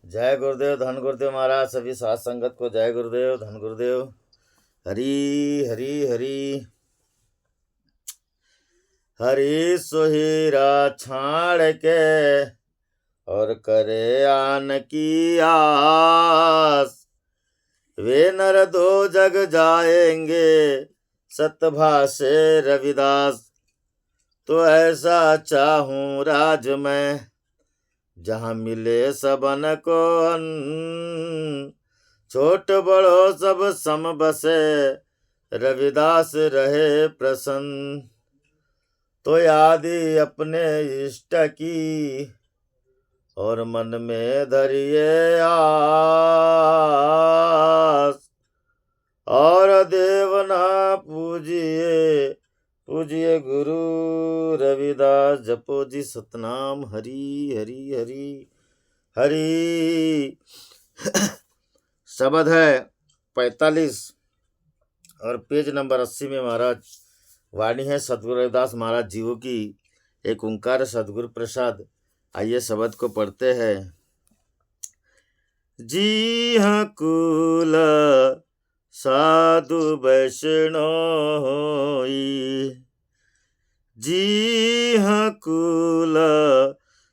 जय गुरुदेव, धन गुरुदेव महाराज। सभी साथ संगत को जय गुरुदेव, धन गुरुदेव। हरी हरी हरी हरी सोहीरा छाड़ के और करे आन की आस। वे नर दो जग जाएंगे सतभाषे रविदास। तो ऐसा चाहूं राज में जहाँ मिले सबन को अन्न। छोट बड़ो सब सम बसे रविदास रहे प्रसन्न। तो यादी अपने इष्ट की और मन में धरिए आस। और देवना पूजिए पूजिए गुरु रविदास। जपो जी सतनाम हरि हरि हरि हरि। शब्द है 45 और पेज नंबर 80 में महाराज वाणी है सदगुरु रविदास महाराज जीवों की। एक ओंकार सदगुरु प्रसाद। आइए शब्द को पढ़ते हैं। जी हाँ कुल साधु वैष्णव होई। जी हाँ कुल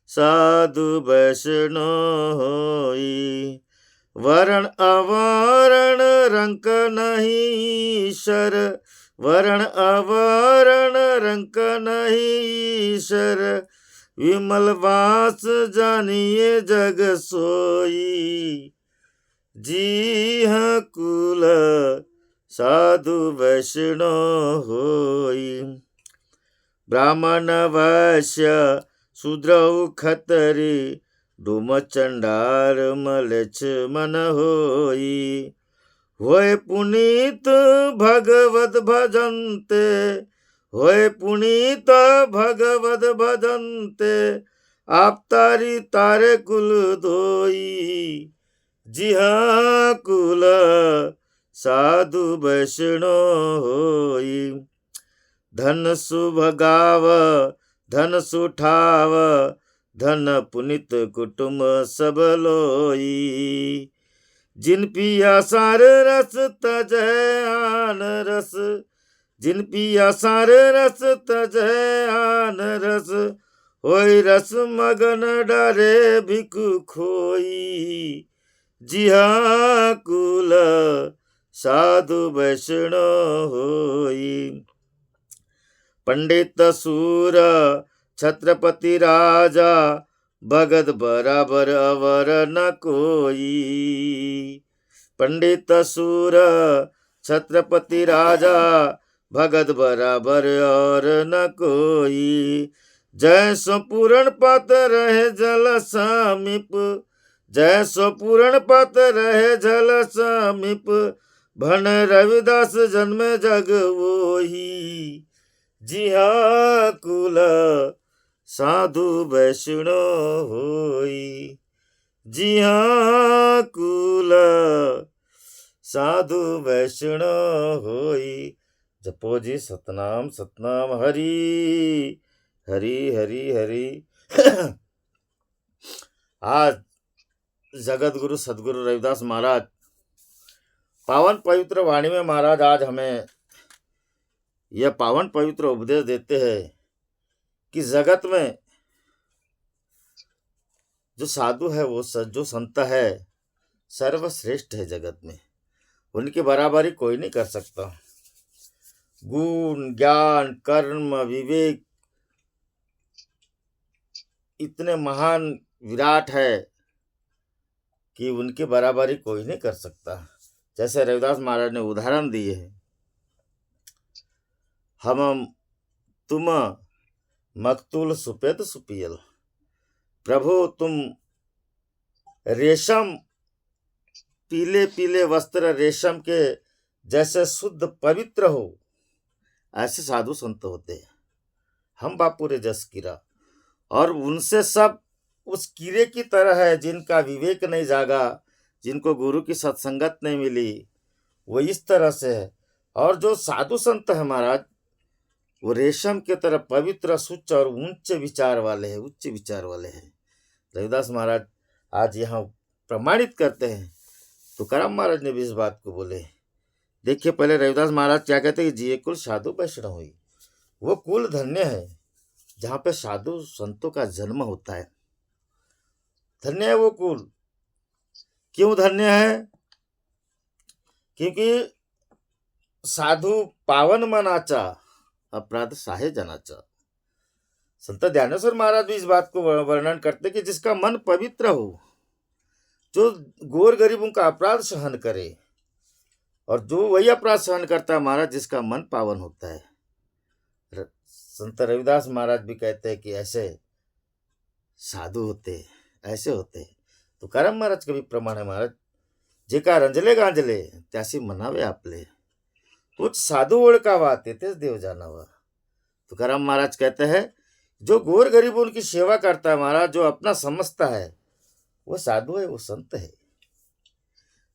साधु वैष्णव होई। वरण अवरण रंक नहीं शर। वरण अवरण रंक नहीं शर। विमल वास जानिए जग सोई। जी हाँ कुल साधु वैष्णव होई। ब्राह्मण वैश्य शूद्र खतरी डूम चंडाल मलेच्छ मन होई। होय पुनीत भगवत भजन्ते। होय पुनीत भगवत भजन्ते। आप तारी तारे कुल धोई। जी हाँ कुल साधु वैष्णव होई। धन सुभगाव धन सुठाव धन पुनित कुटुंब सब लोई। जिन पिया सार रस तजय आन रस। जिन पिया सार रस तजय आन रस। होई रस मगन डरे भिखु खोई। जी हाँ कुल साधु वैष्णव होई। पंडित सूर छत्रपति राजा भगत बराबर अवर न कोई। पंडित सूर छत्रपति राजा भगत बराबर और न कोई। जय सो पूर्ण पत रहे जल समीप। जय सो पूर्ण पत रहे जल समीप। भन रविदास जन्म जग वोही। जी हाँ कुल साधु वैष्णव होई। जी हाँ कुल साधु वैष्णव होई। जपो जी सतनाम सतनाम हरि हरि हरि हरि। आज जगत गुरु सदगुरु रविदास महाराज पावन पवित्र वाणी में महाराज आज हमें यह पावन पवित्र उपदेश देते हैं कि जगत में जो साधु है वो जो संत है सर्वश्रेष्ठ है। जगत में उनकी बराबरी कोई नहीं कर सकता। गुण ज्ञान कर्म विवेक इतने महान विराट है कि उनकी बराबरी कोई नहीं कर सकता। जैसे रविदास महाराज ने उदाहरण दिए हैं। हम तुम मकतूल सुपेद सुपियल। प्रभु तुम रेशम पीले पीले वस्त्र रेशम के जैसे शुद्ध पवित्र हो ऐसे साधु संत होते हैं। हम बापूरे जस कीरा और उनसे सब उस कीड़े की तरह है जिनका विवेक नहीं जागा, जिनको गुरु की सत्संगत नहीं मिली, वो इस तरह से है। और जो साधु संत है महाराज वो रेशम के तरह पवित्र सुच्च और उच्च विचार वाले हैं, उच्च विचार वाले हैं। रविदास महाराज आज यहाँ प्रमाणित करते हैं। तुकाराम महाराज ने भी इस बात को बोले। देखिए पहले रविदास महाराज क्या कहते हैं कि जिये कुल साधु वैष्णव हुई। वो कुल धन्य है जहाँ पे साधु संतों का जन्म होता है। धन्य है वो कुल। क्यों धन्य है? क्योंकि साधु पावन मनाचा अपराध साहे जनाचा। संत ज्ञानेश्वर महाराज भी इस बात को वर्णन करते कि जिसका मन पवित्र हो, जो गोर गरीबों का अपराध सहन करे, और जो वही अपराध सहन करता है महाराज जिसका मन पावन होता है। संत रविदास महाराज भी कहते हैं कि ऐसे साधु होते, ऐसे होते। तो तुकाराम महाराज का भी प्रमाण है महाराज, जेका रंजले गांजले त्यासी मनावे आपले, कुछ साधु ओळखावा तेथेच देव जानावा। तुकाराम महाराज कहते हैं जो गोर गरीबों की सेवा करता है महाराज, जो अपना समझता है, वो साधु है, वो संत है,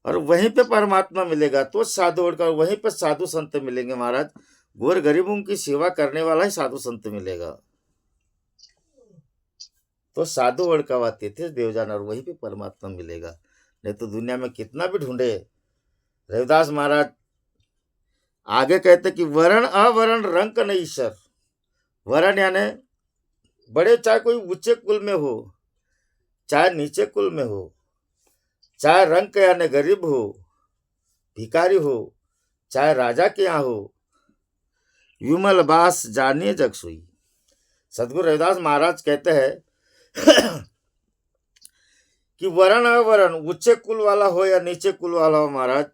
और वहीं पे परमात्मा मिलेगा। तो साधु ओढ़कर वहीं पे साधु संत मिलेंगे महाराज। गोर गरीबों की सेवा करने वाला ही साधु संत मिलेगा। तो साधु ओढ़कावा तेथे देव जाना, और वहीं पे परमात्मा मिलेगा। नहीं तो दुनिया में कितना भी ढूंढे। रविदास महाराज आगे कहते कि वर्ण अवर्ण रंग नहीं ईश्वर। वर्ण यानी बड़े, चाहे कोई ऊंचे कुल में हो, चाहे नीचे कुल में हो, चाहे रंग यानी गरीब हो, भिखारी हो, चाहे राजा के यहाँ हो, विमल बास जानिए जग सोई। सदगुरु रविदास महाराज कहते हैं कि वर्ण अवर्ण, ऊंचे कुल वाला हो या नीचे कुल वाला हो महाराज,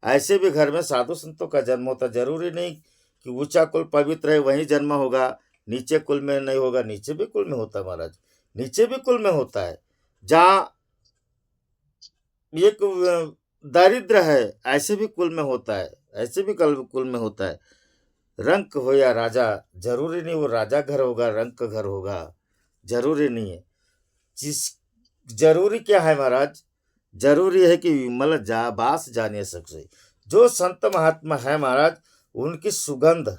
ऐसे भी घर में साधु संतों का जन्म होता। जरूरी नहीं कि ऊंचा कुल पवित्र है वहीं जन्म होगा, नीचे कुल में नहीं होगा। नीचे भी कुल में होता है महाराज, नीचे भी कुल में होता है। जहाँ एक दारिद्र है ऐसे भी कुल में होता है, ऐसे भी कुल में होता है। रंक हो या राजा, जरूरी नहीं वो राजा घर होगा, रंक घर होगा, जरूरी नहीं है। जरूरी क्या है महाराज? जरूरी है कि विमल बास जानिए सकसे। जो संत महात्मा है महाराज, उनकी सुगंध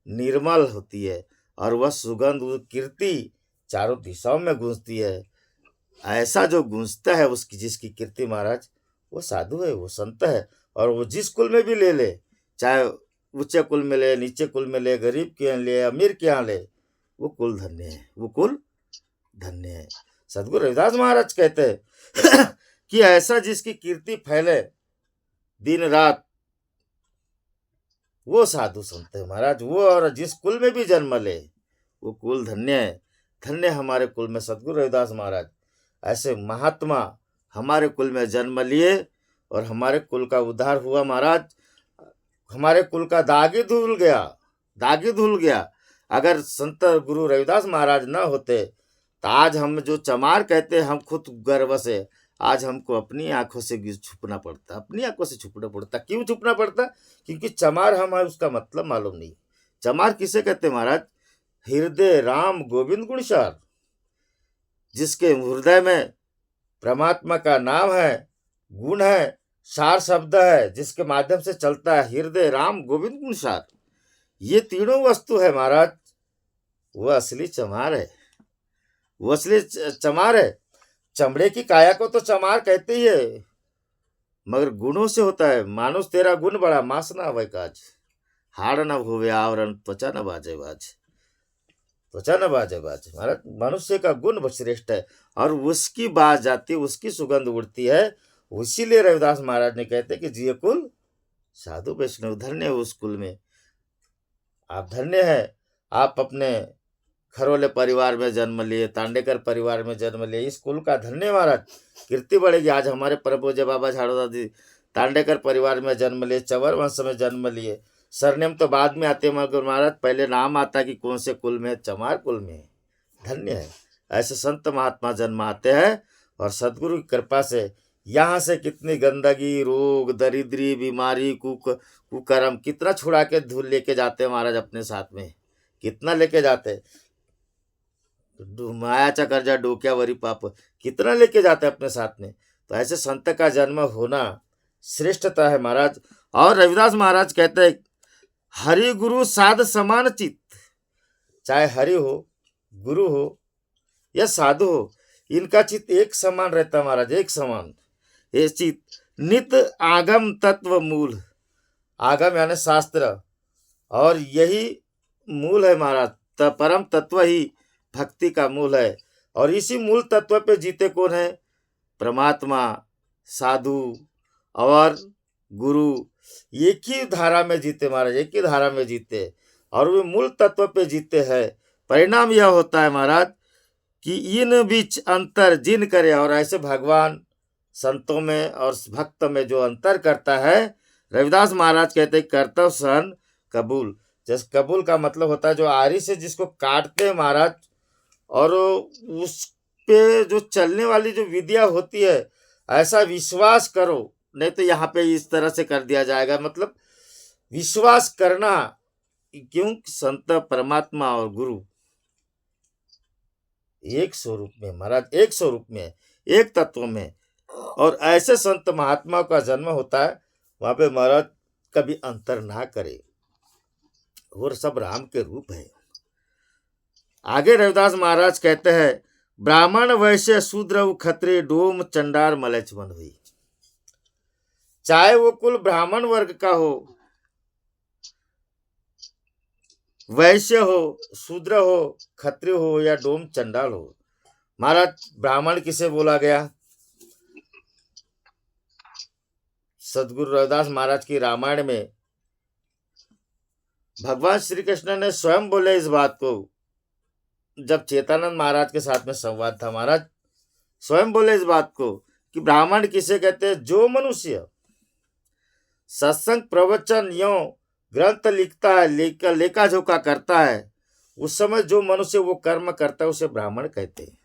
निर्मल होती है, और वह सुगंध कीर्ति चारों दिशाओं में गूंजती है। ऐसा जो गूंजता है उसकी, जिसकी कीर्ति महाराज, वो साधु है, वो संत है। और वो जिस कुल में भी ले ले, चाहे ऊंचे कुल में ले, नीचे कुल में ले, गरीब के यहाँ ले, अमीर के यहाँ ले, वो कुल धन्य है, वो कुल धन्य है। सदगुरु रविदास महाराज कहते हैं कि ऐसा जिसकी कीर्ति फैले दिन रात, वो साधु संत है महाराज। वो और जिस कुल में भी जन्म ले, वो कुल धन्य है। धन्य हमारे कुल में सदगुरु रविदास महाराज, ऐसे महात्मा हमारे कुल में जन्म लिए, और हमारे कुल का उद्धार हुआ महाराज। हमारे कुल का दाग ही धुल गया, दाग ही धुल गया। अगर संत गुरु रविदास महाराज न होते तो आज हम जो चमार कहते हैं, हम खुद गर्व से, आज हमको अपनी आंखों से छुपना पड़ता, अपनी आंखों से छुपना पड़ता। क्यों छुपना पड़ता? क्योंकि चमार हम है, उसका मतलब मालूम नहीं। चमार किसे कहते महाराज? हृदय राम गोविंद गुणसार, जिसके हृदय में परमात्मा का नाम है, गुण है, सार शब्द है, जिसके माध्यम से चलता है हृदय राम गोविंद गुणसार। ये तीनों वस्तु है महाराज, वो असली चमार है, वो असली चमार है। चमड़े की काया को तो चमार कहते ही है, मगर गुणों से होता है। मानुष तेरा गुण बड़ा, मांस ना अवय काज, हाड़ न होवे आवरण, त्वचा न बाजे बाज, त्वचा न बाजे बाज। महाराज मनुष्य का गुण श्रेष्ठ है, और उसकी बात जाती है, उसकी सुगंध उड़ती है। इसीलिए रविदास महाराज ने कहते कि जिये कुल साधु वैष्णव, धन्य है उस कुल में। आप धन्य है, आप अपने खरोले परिवार में जन्म लिए, तांडेकर परिवार में जन्म लिए, इस कुल का धन्य महाराज। कीर्ति बढ़ेगी। आज हमारे परमपूज्य बाबा झाड़ोदा जी तांडेकर परिवार में जन्म लिए, चवर वंश में जन्म लिए। सरनेम तो बाद में आते, मगर महाराज पहले नाम आता कि कौन से कुल में, चमार कुल में। धन्य है, ऐसे संत महात्मा जन्म आते हैं। और सदगुरु की कृपा से यहाँ से कितनी गंदगी, रोग, दरिद्री, बीमारी, कुकर्म कितना छुड़ा के धूल लेके जाते हैं महाराज अपने साथ में, कितना लेके जाते। मायाचा कर्जा डोक्यावरी पाप, कितना लेके जाते अपने साथ में। तो ऐसे संत का जन्म होना श्रेष्ठता है महाराज। और रविदास महाराज कहते हैं हरि गुरु साध समान चित्त। चाहे हरि हो, गुरु हो या साधु हो, इनका चित्त एक समान रहता है महाराज, एक समान। ये चित्त नित आगम तत्व मूल, आगम यानी शास्त्र, और यही मूल है महाराज। परम तत्व ही भक्ति का मूल है। और इसी मूल तत्व पे जीते कौन है? परमात्मा, साधु और गुरु। एक ही धारा में जीते महाराज, एक ही धारा में जीते, और वे मूल तत्व पे जीते हैं। परिणाम यह होता है महाराज कि इन बीच अंतर जिन करे, और ऐसे भगवान संतों में और भक्त में जो अंतर करता है, रविदास महाराज कहते हैं कर्तव्य सहन कबूल। जैसे कबूल का मतलब होता है जो आरी से जिसको काटते हैं महाराज, और उस पे जो चलने वाली जो विद्या होती है, ऐसा विश्वास करो, नहीं तो यहाँ पे इस तरह से कर दिया जाएगा। मतलब विश्वास करना, क्यों? संत, परमात्मा और गुरु एक स्वरूप में महाराज, एक स्वरूप में, एक तत्व में। और ऐसे संत महात्मा का जन्म होता है, वहां पे महाराज कभी अंतर ना करे, और सब राम के रूप है। आगे रविदास महाराज कहते हैं, ब्राह्मण वैश्य शूद्र खत्री डोम चंडार मलेचमन हुई। चाहे वो कुल ब्राह्मण वर्ग का हो, वैश्य हो, शूद्र हो, खत्री हो या डोम चंडाल हो। महाराज ब्राह्मण किसे बोला गया? सदगुरु रविदास महाराज की रामायण में भगवान श्री कृष्ण ने स्वयं बोले इस बात को, जब चेतानंद महाराज के साथ में संवाद था, महाराज स्वयं बोले इस बात को कि ब्राह्मण किसे कहते हैं? जो मनुष्य सत्संग प्रवचन यो ग्रंथ लिखता है, लेखा जोखा करता है, उस समय जो मनुष्य वो कर्म करता है उसे ब्राह्मण कहते हैं।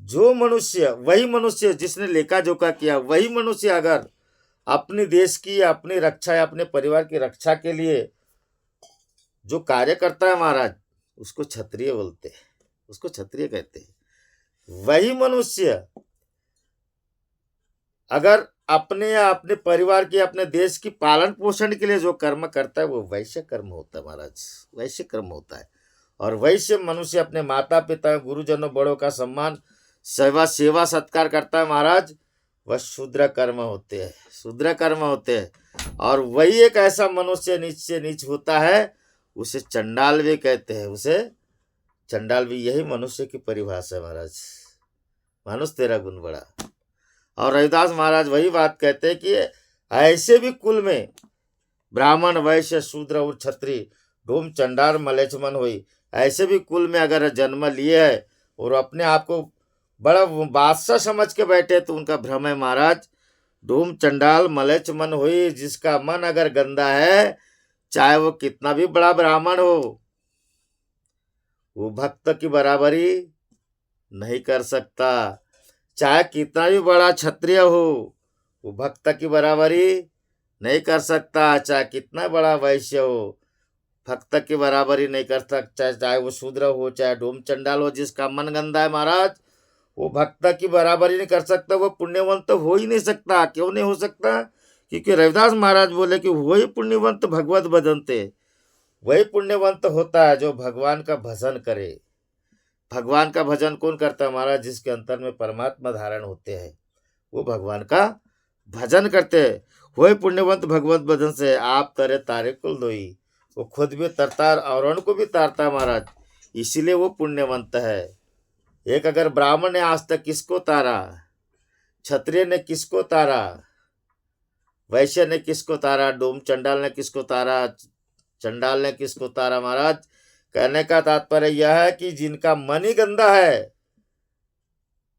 जो मनुष्य, वही मनुष्य जिसने लेखा जोखा किया, वही मनुष्य अगर अपने देश की, अपनी रक्षा या अपने परिवार की रक्षा के लिए जो कार्य करता है महाराज, उसको क्षत्रिय बोलते हैं, उसको क्षत्रिय कहते हैं। वही मनुष्य अगर अपने या अपने परिवार की, अपने देश की पालन पोषण के लिए जो कर्म करता है, वो वैश्य कर्म होता है महाराज, वैश्य कर्म होता है। और वैश्य मनुष्य अपने माता पिता, गुरुजनों, बड़ों का सम्मान, सेवा सत्कार करता है महाराज, वह शूद्र कर्म होते हैं, शूद्र कर्म होते हैं। और वही एक ऐसा मनुष्य नीच से नीच होता है, उसे चंडाल भी कहते हैं, उसे चंडाल भी, यही मनुष्य की परिभाषा है महाराज। मनुष्य तेरा गुण बड़ा। और रविदास महाराज वही बात कहते हैं कि ऐसे भी कुल में ब्राह्मण, वैश्य, शूद्र और क्षत्रिय डोम चंडाल मलेचमन हुई, ऐसे भी कुल में अगर जन्म लिए है और अपने आप को बड़ा बादशाह समझ के बैठे, तो उनका भ्रम है महाराज। डोम चंडाल मलेचमन हुई, जिसका मन अगर गंदा है, चाहे वो कितना भी बड़ा ब्राह्मण हो, वो भक्त की बराबरी नहीं कर सकता। चाहे कितना भी बड़ा क्षत्रिय हो, वो भक्त की बराबरी नहीं कर सकता। चाहे कितना बड़ा वैश्य हो, भक्त की बराबरी नहीं कर सकता। चाहे वो शूद्र हो, चाहे डोम चंडाल हो, जिसका मन गंदा है महाराज, वो भक्त की बराबरी नहीं कर सकता, वो पुण्यवंत हो ही नहीं सकता। क्यों नहीं हो सकता? क्योंकि रविदास महाराज बोले कि वही पुण्यवंत भगवत भजनते, वही पुण्यवंत होता है जो भगवान का भजन करे। भगवान का भजन कौन करता है महाराज? जिसके अंतर में परमात्मा धारण होते हैं, वो भगवान का भजन करते हैं। वही पुण्यवंत भगवत भजन से आप तरे तारे कुल दोई, वो खुद भी तरता और उनको भी तारता है महाराज, इसीलिए वो पुण्यवंत है। एक अगर ब्राह्मण ने आज तक किसको तारा, क्षत्रिय ने किसको तारा, वैश्य ने किसको तारा, डोम चंडाल ने किसको तारा, चंडाल ने किसको तारा महाराज? कहने का तात्पर्य यह है कि जिनका मन ही गंदा है,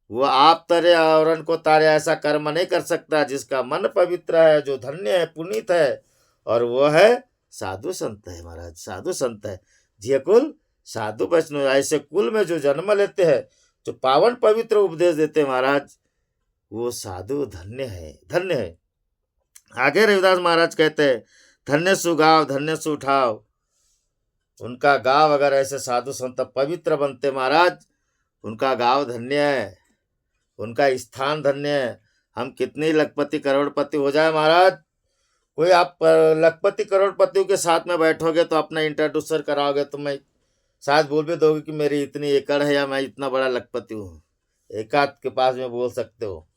वो आप तरे और उनको तारे ऐसा कर्म नहीं कर सकता। जिसका मन पवित्र है, जो धन्य है, पुनीत है, और वो है साधु संत है महाराज, साधु संत है। जी कुल साधु वैष्णव, ऐसे कुल में जो जन्म लेते हैं, जो पावन पवित्र उपदेश देते हैं महाराज, वो साधु धन्य है, धन्य है। आगे रविदास महाराज कहते हैं, धन्य सुगाव धन्य सुठाव। उनका गांव अगर ऐसे साधु संत पवित्र बनते महाराज, उनका गांव धन्य है, उनका स्थान धन्य है। हम कितने लखपति करोड़पति हो जाए महाराज, कोई आप लखपति करोड़पतियों के साथ में बैठोगे तो अपना इंट्रोड्यूसर कराओगे तो मैं शायद बोल भी दोगे कि मेरी इतनी एकड़ है या मैं इतना बड़ा लखपति हूँ, एक आध के पास में बोल सकते हो।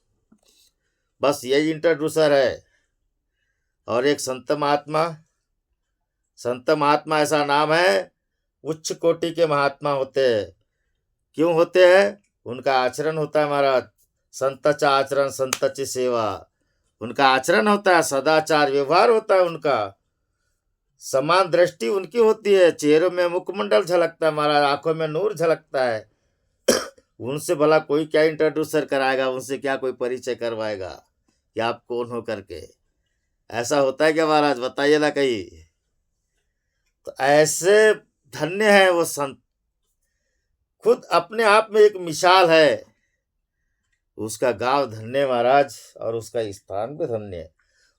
बस यही इंट्रोड्यूसर है। और एक संत महात्मा ऐसा नाम है, उच्च कोटि के महात्मा होते हैं। क्यों होते हैं? उनका आचरण होता है महाराज, संतच आचरण संतच सेवा। उनका आचरण होता है, सदाचार व्यवहार होता है उनका, समान दृष्टि उनकी होती है, चेहरों में मुखमंडल झलकता है महाराज, आंखों में नूर झलकता है। उनसे भला कोई क्या इंट्रोड्यूसर कराएगा, उनसे क्या कोई परिचय करवाएगा कि आप कौन हो करके? ऐसा होता है क्या महाराज? बताइए ना कहीं। तो ऐसे धन्य है वो संत, खुद अपने आप में एक मिसाल है। उसका गांव धन्य महाराज, और उसका स्थान भी धन्य है।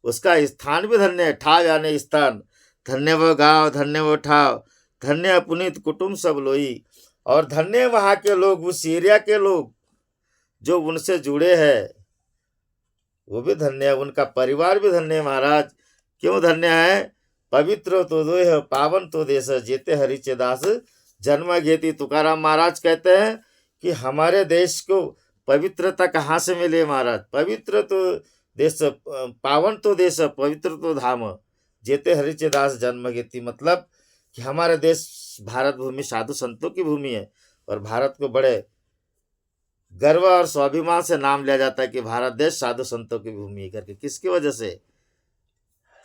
उसका स्थान भी धन्य है, ठाव यानी स्थान। धन्य वो गांव, धन्य वो ठाव, धन्य पुनीत कुटुंब सब लोई। और धन्य वहां के लोग, उस एरिया के लोग जो उनसे जुड़े हैं, वो भी धन्य है। उनका परिवार भी धन्य है महाराज। क्यों धन्य है? पवित्र तो देह, पावन तो देश, जेते हरिचे दास जन्म घेती। तुकाराम महाराज कहते हैं कि हमारे देश को पवित्रता कहाँ से मिले महाराज? पवित्र तो देश, पावन तो देश, पवित्र तो धाम, जेते हरिचे दास जन्म घेती। मतलब कि हमारे देश भारत भूमि साधु संतों की भूमि है, और भारत को बड़े गर्व और स्वाभिमान से नाम लिया जाता है कि भारत देश साधु संतों की भूमि है करके। किसकी वजह से?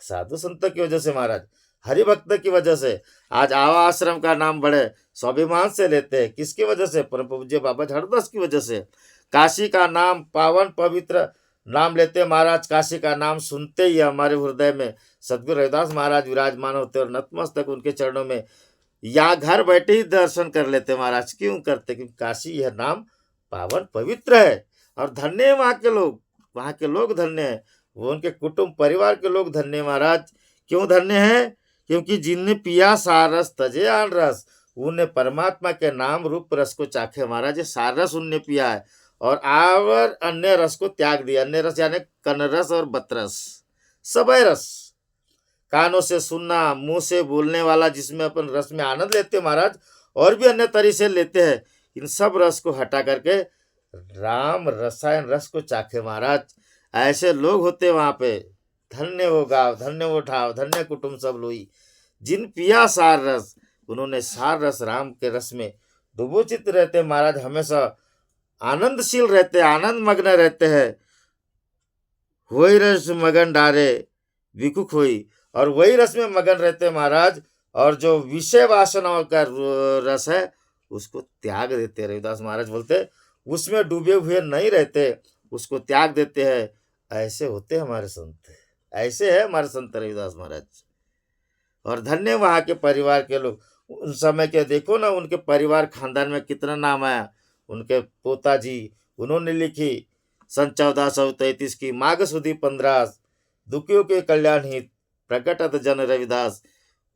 साधु संतों की वजह से महाराज, हरि भक्त की वजह से। आज आवा आश्रम का नाम बड़े स्वाभिमान से लेते हैं। किसकी वजह से? परम पूज्य बाबा हरदास की वजह से। काशी का नाम, पावन पवित्र नाम लेते महाराज। काशी का नाम सुनते ही हमारे हृदय में सदगुरु रविदास महाराज विराजमान होते, और नतमस्तक उनके चरणों में या घर बैठे ही दर्शन कर लेते महाराज। क्यों करते? क्योंकि काशी यह नाम पावन पवित्र है, और धन्य है वहाँ के लोग। वहाँ के लोग धन्य है, वो उनके कुटुंब परिवार के लोग धन्य महाराज। क्यों धन्य है? क्योंकि जिनने पिया सार रस तजे आन रस, उन्हें परमात्मा के नाम रूप रस को चाखे महाराज। ये सार रस उनने पिया है, और आवर अन्य रस को त्याग दिया। अन्य रस यानी कनरस और बतरस, सबय रस। कानों से सुनना, मुंह से बोलने वाला, जिसमें अपन रस में आनंद लेते महाराज, और भी अन्य तरीके से लेते हैं, इन सब रस को हटा करके राम रसायन रस को चाखे महाराज। ऐसे लोग होते वहां पे। धन्य वो गाँव, धन्य वो ठाव, धन्य कुटुंब सब लोई, जिन पिया सार रस। उन्होंने सार रस, राम के रस में डुबोचित रहते महाराज, हमेशा आनंदशील रहते, आनंद मग्न रहते हैं। वही रस मगन डारे विकुक हुई, और वही रस में मगन रहते महाराज। और जो विषय वासनाओं का रस है, उसको त्याग देते। रविदास महाराज बोलते उसमें डूबे हुए नहीं रहते, उसको त्याग देते हैं। ऐसे होते हमारे संत, ऐसे है हमारे संत रविदास महाराज। और धन्य वहाँ के परिवार के लोग। उन समय के देखो ना, उनके परिवार खानदान में कितना नाम आया। उनके पोता जी, उन्होंने लिखी सन 1433 की माघ सुदी 15, दुखियों के कल्याण हित प्रकटत जन रविदास।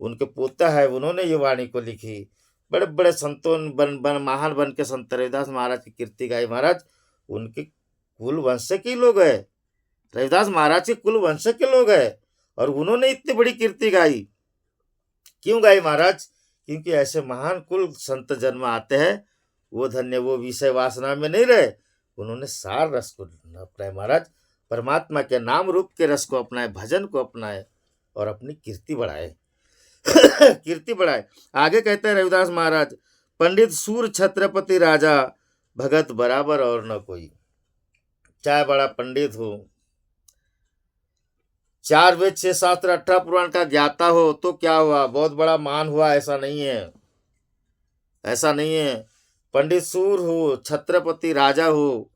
उनके पोता है, उन्होंने ये वाणी को लिखी। बड़े बड़े संतों बन महान बन के संत रविदास महाराज की कीर्ति गाई महाराज। उनके कुल वंश के लोग है, रविदास महाराज के कुल वंश के लोग है, और उन्होंने इतनी बड़ी कीर्ति गाई। क्यों गाई महाराज? क्योंकि ऐसे महान कुल संत जन्म आते हैं, वो धन्य, वो विषय वासना में नहीं रहे। उन्होंने सार रस को अपनाए महाराज, परमात्मा के नाम रूप के रस को अपनाए, भजन को अपनाए, और अपनी कीर्ति बढ़ाए। कीर्ति बढ़ाए। आगे कहते हैं रविदास महाराज, पंडित सूर छत्रपति राजा, भगत बराबर और न कोई। चाहे बड़ा पंडित हो, 4 वेद 6 शास्त्र 18 पुराण का ज्ञाता हो, तो क्या हुआ? बहुत बड़ा मान हुआ? ऐसा नहीं है, ऐसा नहीं है। पंडित सूर हो, छत्रपति राजा हो,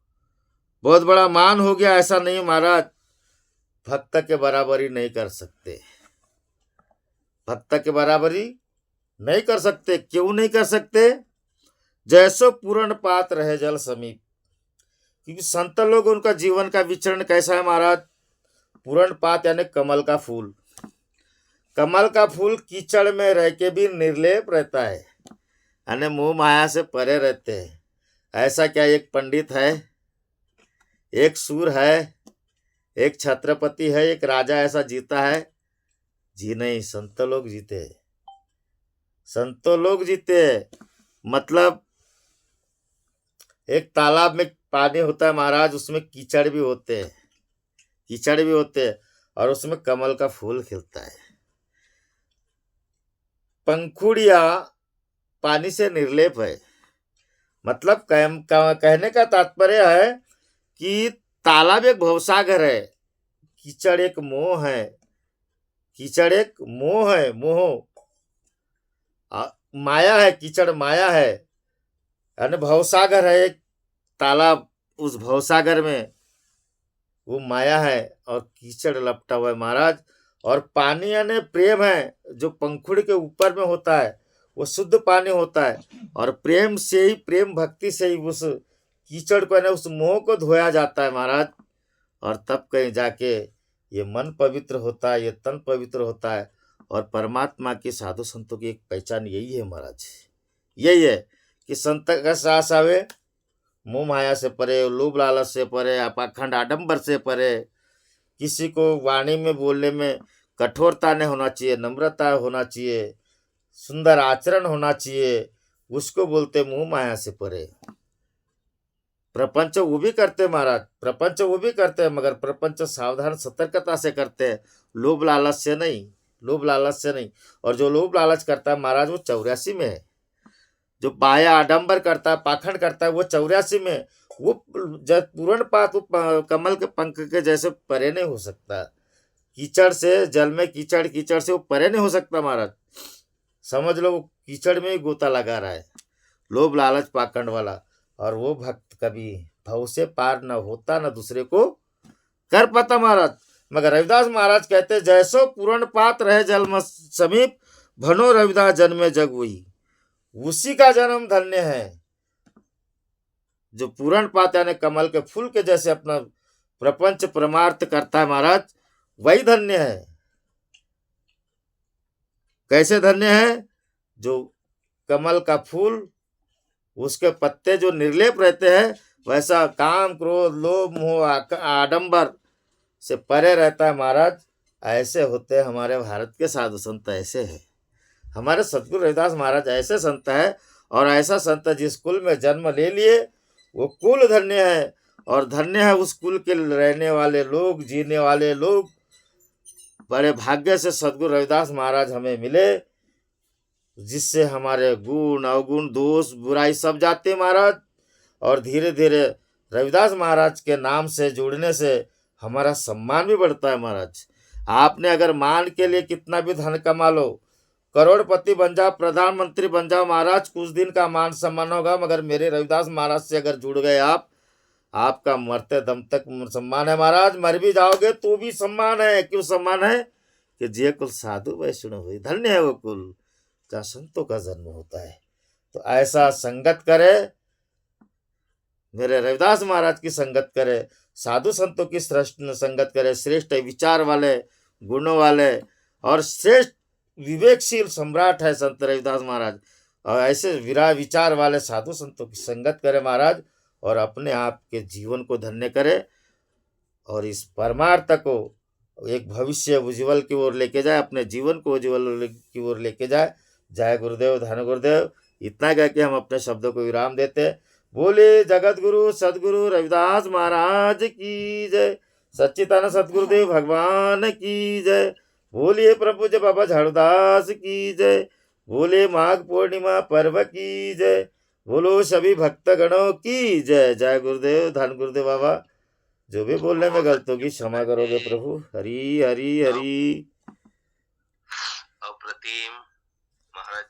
बहुत बड़ा मान हो गया, ऐसा नहीं महाराज। भक्त के बराबरी नहीं कर सकते, भक्त के बराबरी नहीं कर सकते। क्यों नहीं कर सकते? जैसो पूर्ण पात रहे जल समीप। क्योंकि संत लोग, उनका जीवन का विचरण कैसा है महाराज? पूर्ण पात यानी कमल का फूल। कमल का फूल कीचड़ में रह के भी निर्लेप रहता है, यानी मोह माया से परे रहते हैं। ऐसा क्या एक पंडित है, एक सूर है, एक छत्रपति है, एक राजा ऐसा जीता है? जी नहीं, संत लोग जीते। संतों लोग जीते हैं। मतलब एक तालाब में पानी होता है महाराज, उसमें कीचड़ भी होते हैं, कीचड़ भी होते हैं, और उसमें कमल का फूल खिलता है। पंखुड़िया पानी से निर्लेप है। मतलब कहने का तात्पर्य है कि तालाब एक भवसागर है, कीचड़ एक मोह है, कीचड़ एक मोह है, मोह माया है, कीचड़ माया है, यानी भवसागर है एक तालाब, उस भवसागर में वो माया है और कीचड़ लपटा हुआ है महाराज। और पानी यानी प्रेम है, जो पंखुड़ी के ऊपर में होता है वो शुद्ध पानी होता है, और प्रेम से ही, प्रेम भक्ति से ही उस कीचड़ को, यानी उस मोह को धोया जाता है महाराज। और तब कहीं जाके ये मन पवित्र होता है, ये तन पवित्र होता है। और परमात्मा के साधु संतों की एक पहचान यही है महाराज, यही है कि संत का सास आवे, मोह माया से परे, लोभ लालच से परे, पाखंड आडंबर से परे। किसी को वाणी में बोलने में कठोरता नहीं होना चाहिए, नम्रता होना चाहिए, सुंदर आचरण होना चाहिए, उसको बोलते मुंह माया से परे। प्रपंच वो भी करते महाराज, प्रपंच वो भी करते हैं, मगर प्रपंच सावधान सतर्कता से करते हैं, लोभ लालच से नहीं, लोभ लालच से नहीं। और जो लोभ लालच करता है महाराज वो 84 में है। जो बाया आडंबर करता है, पाखंड करता है, वो 84 में, वो जब पूर्ण पात वो कमल के पंख के जैसे परे नहीं हो सकता। कीचड़ से, जल में कीचड़, कीचड़ से वो परे नहीं हो सकता महाराज। समझ लो वो कीचड़ में ही गोता लगा रहा है, लोभ लालच पाखंड वाला। और वो भक्त कभी भव से पार न होता, न दूसरे को कर पाता महाराज। मगर रविदास महाराज कहते, जैसो पूर्ण पात रहे जल में समीप, भनो रविदास जन्मे जग वही, उसी का जन्म धन्य है। जो पूर्ण पात यानी कमल के फूल के जैसे अपना प्रपंच परमार्थ करता है महाराज, वही धन्य है। कैसे धन्य है? जो कमल का फूल, उसके पत्ते जो निर्लेप रहते हैं, वैसा काम क्रोध लोभ मोह आडंबर से परे रहता है महाराज। ऐसे होते हैं हमारे भारत के साधु संत, ऐसे हैं हमारे सतगुरु रविदास महाराज, ऐसे संत है। और ऐसा संत जिस कुल में जन्म ले लिए वो कुल धन्य है, और धन्य है उस कुल के रहने वाले लोग, जीने वाले लोग। बड़े भाग्य से सतगुरु रविदास महाराज हमें मिले, जिससे हमारे गुण अवगुण दोष बुराई सब जाते महाराज। और धीरे धीरे रविदास महाराज के नाम से जुड़ने से हमारा सम्मान भी बढ़ता है महाराज। आपने अगर मान के लिए कितना भी धन कमा लो, करोड़पति बन जाओ, प्रधानमंत्री बन जाओ महाराज, कुछ दिन का मान सम्मान होगा, मगर मेरे रविदास महाराज से अगर जुड़ गए आप, आपका मरते दम तक सम्मान है महाराज। मर भी जाओगे तो भी सम्मान है। क्यों सम्मान है? कि जे कुल साधु वैष्णव हुई, धन्य है वो कुल जहाँ संतों का जन्म होता है। तो ऐसा संगत करे, मेरे रविदास महाराज की संगत करे, साधु संतों की श्रेष्ठ संगत करे, श्रेष्ठ विचार वाले, गुणों वाले और श्रेष्ठ विवेकशील सम्राट है संत रविदास महाराज। और ऐसे विचार वाले साधु संतों की संगत करे महाराज, और अपने आप के जीवन को धन्य करे, और इस परमार्थ को एक भविष्य उज्ज्वल की ओर लेके जाए, अपने जीवन को उज्ज्वल की ओर लेके जाए। जय गुरुदेव, धन गुरुदेव। इतना कह के हम अपने शब्दों को विराम देते। बोले जगत गुरु सदगुरु रविदास महाराज की जय, सच्चिदानंद सतगुरुदेव भगवान की जय। बोलिए प्रभु जय बाबा झाड़ूदास की जय। बोले माघ पूर्णिमा पर्व की जय। बोलो सभी भक्तगणों की जय। जय गुरुदेव, धन गुरुदेव बाबा। जो भी बोलने में गलत होगी क्षमा करोगे प्रभु। हरी हरी हरी। अप्रतिम महाराज।